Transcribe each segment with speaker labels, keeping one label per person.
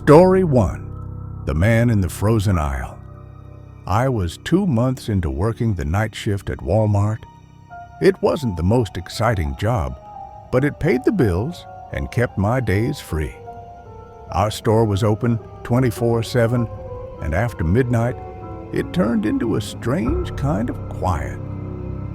Speaker 1: Story 1. The Man in the Frozen Aisle. I was 2 months into working the night shift at Walmart. It wasn't the most exciting job, but it paid the bills and kept my days free. Our store was open 24/7, and after midnight, it turned into a strange kind of quiet.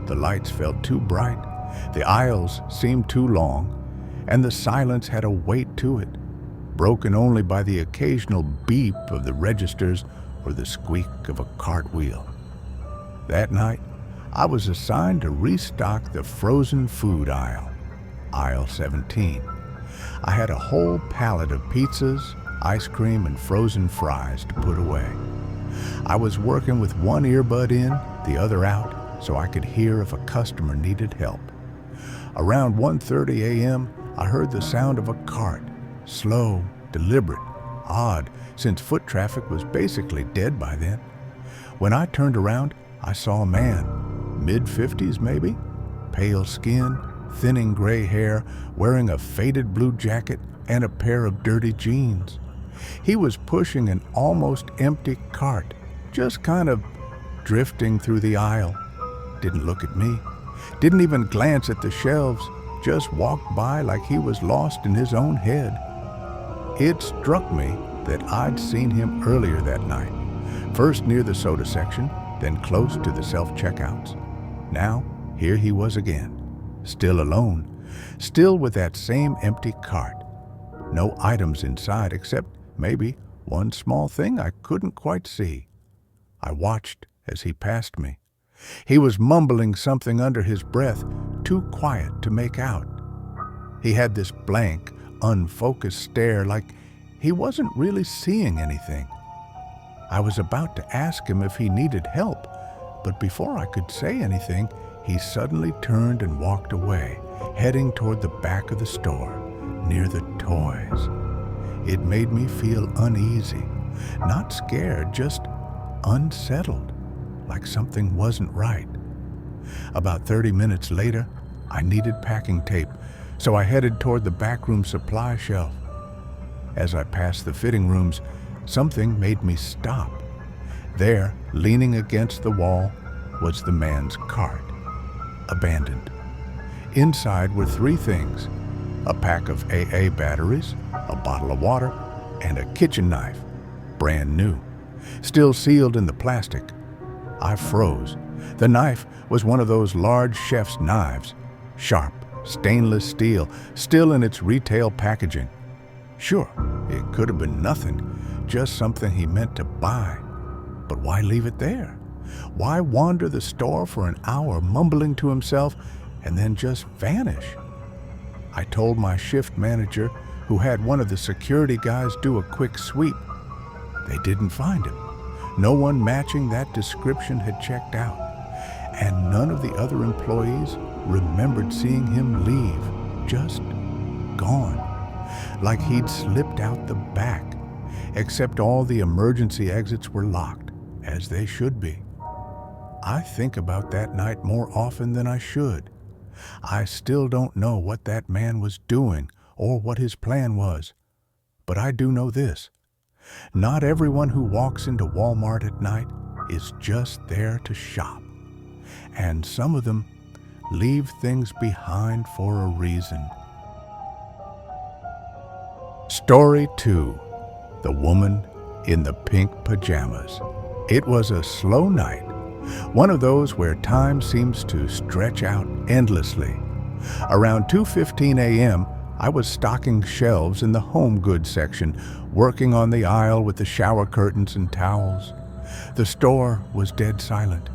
Speaker 1: The lights felt too bright, the aisles seemed too long, and the silence had a weight to it, broken only by the occasional beep of the registers or the squeak of a cartwheel. That night, I was assigned to restock the frozen food aisle, aisle 17. I had a whole pallet of pizzas, ice cream, and frozen fries to put away. I was working with one earbud in, the other out, so I could hear if a customer needed help. Around 1:30 a.m., I heard the sound of a cart, slow, deliberate, odd, since foot traffic was basically dead by then. When I turned around, I saw a man, mid-50s maybe, pale skin, thinning gray hair, wearing a faded blue jacket and a pair of dirty jeans. He was pushing an almost empty cart, just kind of drifting through the aisle. Didn't look at me, didn't even glance at the shelves, just walked by like he was lost in his own head. It struck me that I'd seen him earlier that night, first near the soda section, then close to the self-checkouts. Now, here he was again, still alone, still with that same empty cart. No items inside except maybe one small thing I couldn't quite see. I watched as he passed me. He was mumbling something under his breath, too quiet to make out. He had this blank, unfocused stare like he wasn't really seeing anything. I was about to ask him if he needed help, but before I could say anything, he suddenly turned and walked away, heading toward the back of the store, near the toys. It made me feel uneasy, not scared, just unsettled, like something wasn't right. About 30 minutes later, I needed packing tape, so I headed toward the backroom supply shelf. As I passed the fitting rooms, something made me stop. There, leaning against the wall, was the man's cart, abandoned. Inside were 3 things: a pack of AA batteries, a bottle of water, and a kitchen knife, brand new, still sealed in the plastic. I froze. The knife was one of those large chef's knives, sharp, stainless steel, still in its retail packaging. Sure, it could have been nothing, just something he meant to buy. But why leave it there? Why wander the store for an hour mumbling to himself and then just vanish? I told my shift manager, who had one of the security guys do a quick sweep. They didn't find him. No one matching that description had checked out, and none of the other employees remembered seeing him leave, just gone, like he'd slipped out the back, except all the emergency exits were locked, as they should be. I think about that night more often than I should. I still don't know what that man was doing or what his plan was, but I do know this. Not everyone who walks into Walmart at night is just there to shop, and some of them leave things behind for a reason. Story 2. The Woman in the Pink Pajamas. It was a slow night, one of those where time seems to stretch out endlessly. Around 2:15 a.m., I was stocking shelves in the home goods section, working on the aisle with the shower curtains and towels. The store was dead silent.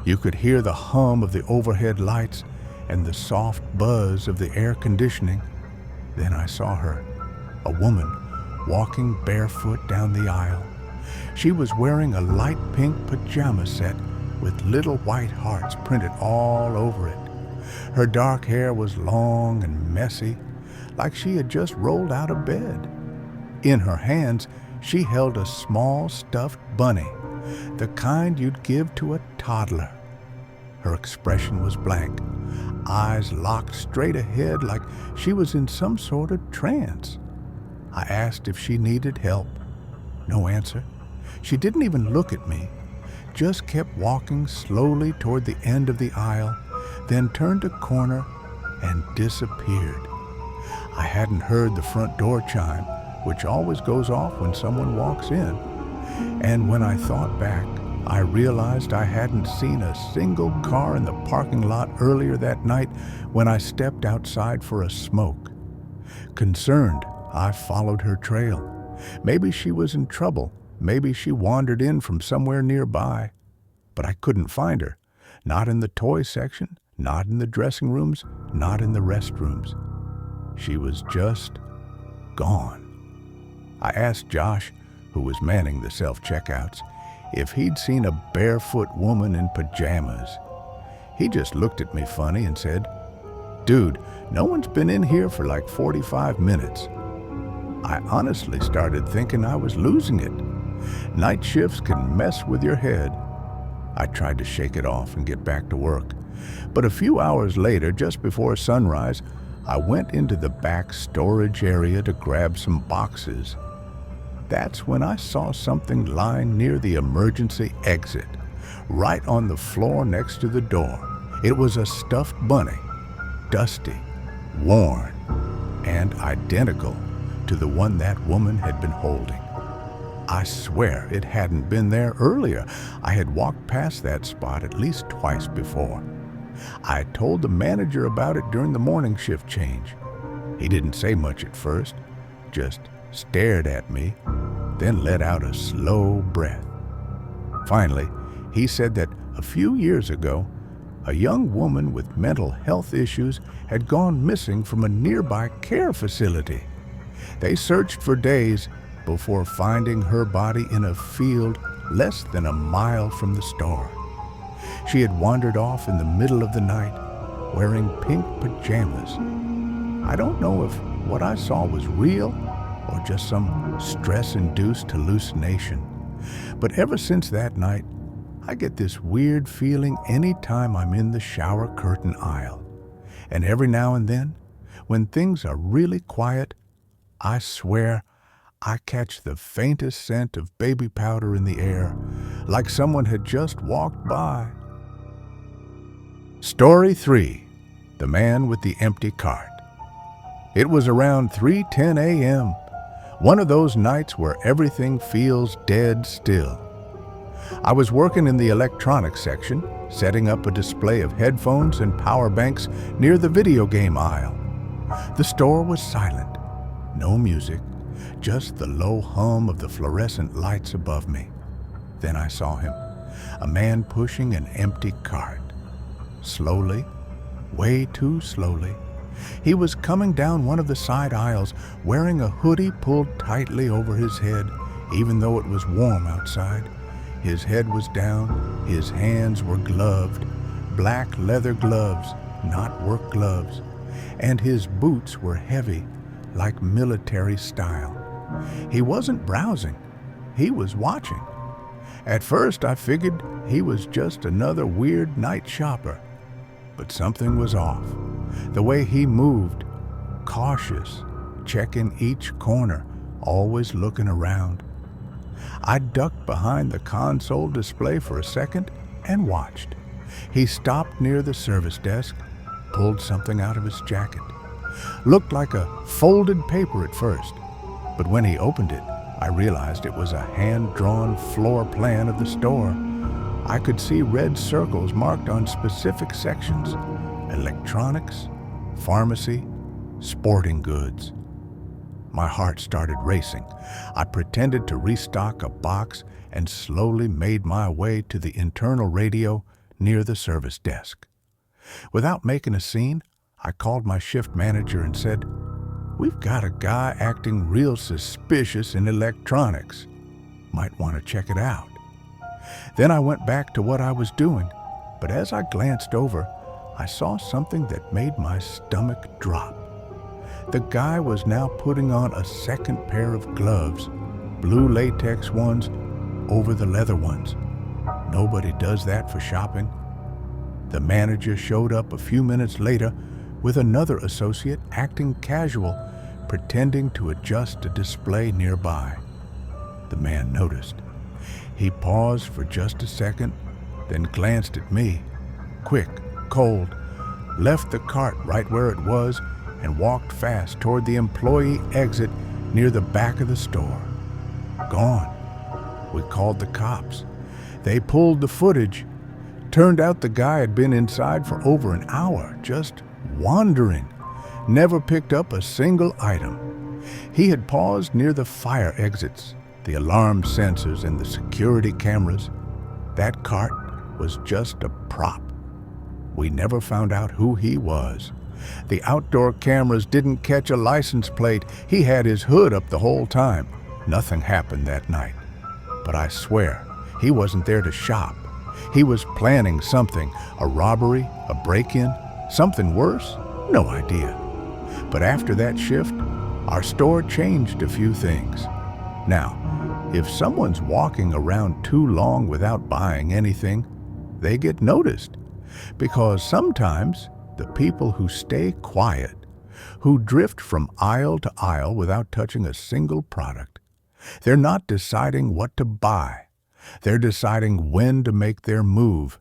Speaker 1: You could hear the hum of the overhead lights and the soft buzz of the air conditioning. Then I saw her, a woman, walking barefoot down the aisle. She was wearing a light pink pajama set with little white hearts printed all over it. Her dark hair was long and messy, like she had just rolled out of bed. In her hands, she held a small stuffed bunny, the kind you'd give to a toddler. Her expression was blank, eyes locked straight ahead like she was in some sort of trance. I asked if she needed help. No answer. She didn't even look at me, just kept walking slowly toward the end of the aisle, then turned a corner and disappeared. I hadn't heard the front door chime, which always goes off when someone walks in. And when I thought back, I realized I hadn't seen a single car in the parking lot earlier that night when I stepped outside for a smoke. Concerned, I followed her trail. Maybe she was in trouble. Maybe she wandered in from somewhere nearby. But I couldn't find her. Not in the toy section, not in the dressing rooms, not in the restrooms. She was just gone. I asked Josh, who was manning the self-checkouts, if he'd seen a barefoot woman in pajamas. He just looked at me funny and said, "Dude, no one's been in here for like 45 minutes. I honestly started thinking I was losing it. Night shifts can mess with your head. I tried to shake it off and get back to work. But a few hours later, just before sunrise, I went into the back storage area to grab some boxes. That's when I saw something lying near the emergency exit, right on the floor next to the door. It was a stuffed bunny, dusty, worn, and identical to the one that woman had been holding. I swear it hadn't been there earlier. I had walked past that spot at least twice before. I told the manager about it during the morning shift change. He didn't say much at first, just stared at me, then let out a slow breath. Finally, he said that a few years ago, a young woman with mental health issues had gone missing from a nearby care facility. They searched for days before finding her body in a field less than a mile from the store. She had wandered off in the middle of the night, wearing pink pajamas. I don't know if what I saw was real or just some stress-induced hallucination, but ever since that night, I get this weird feeling anytime I'm in the shower curtain aisle. And every now and then, when things are really quiet, I swear I catch the faintest scent of baby powder in the air, like someone had just walked by. Story 3. The Man with the Empty Cart. It was around 3:10 a.m., one of those nights where everything feels dead still. I was working in the electronics section, setting up a display of headphones and power banks near the video game aisle. The store was silent. No music, just the low hum of the fluorescent lights above me. Then I saw him, a man pushing an empty cart. Slowly, way too slowly, he was coming down one of the side aisles, wearing a hoodie pulled tightly over his head, even though it was warm outside. His head was down, his hands were gloved, black leather gloves, not work gloves, and his boots were heavy, like military style. He wasn't browsing, he was watching. At first I figured he was just another weird night shopper, but something was off. The way he moved, cautious, checking each corner, always looking around. I ducked behind the console display for a second and watched. He stopped near the service desk, pulled something out of his jacket. Looked like a folded paper at first, but when he opened it, I realized it was a hand-drawn floor plan of the store. I could see red circles marked on specific sections: electronics, pharmacy, sporting goods. My heart started racing. I pretended to restock a box and slowly made my way to the internal radio near the service desk. Without making a scene, I called my shift manager and said, "We've got a guy acting real suspicious in electronics. Might want to check it out." Then I went back to what I was doing, but as I glanced over, I saw something that made my stomach drop. The guy was now putting on a second pair of gloves, blue latex ones, over the leather ones. Nobody does that for shopping. The manager showed up a few minutes later with another associate acting casual, pretending to adjust a display nearby. The man noticed. He paused for just a second, then glanced at me. Quick, cold, left the cart right where it was and walked fast toward the employee exit near the back of the store. Gone. We called the cops. They pulled the footage. Turned out the guy had been inside for over an hour, just wandering. Never picked up a single item. He had paused near the fire exits, the alarm sensors and the security cameras. That cart was just a prop. We never found out who he was. The outdoor cameras didn't catch a license plate. He had his hood up the whole time. Nothing happened that night. But I swear, he wasn't there to shop. He was planning something, a robbery, a break-in, something worse? No idea. But after that shift, our store changed a few things. Now, if someone's walking around too long without buying anything, they get noticed. Because sometimes the people who stay quiet, who drift from aisle to aisle without touching a single product, they're not deciding what to buy. They're deciding when to make their move.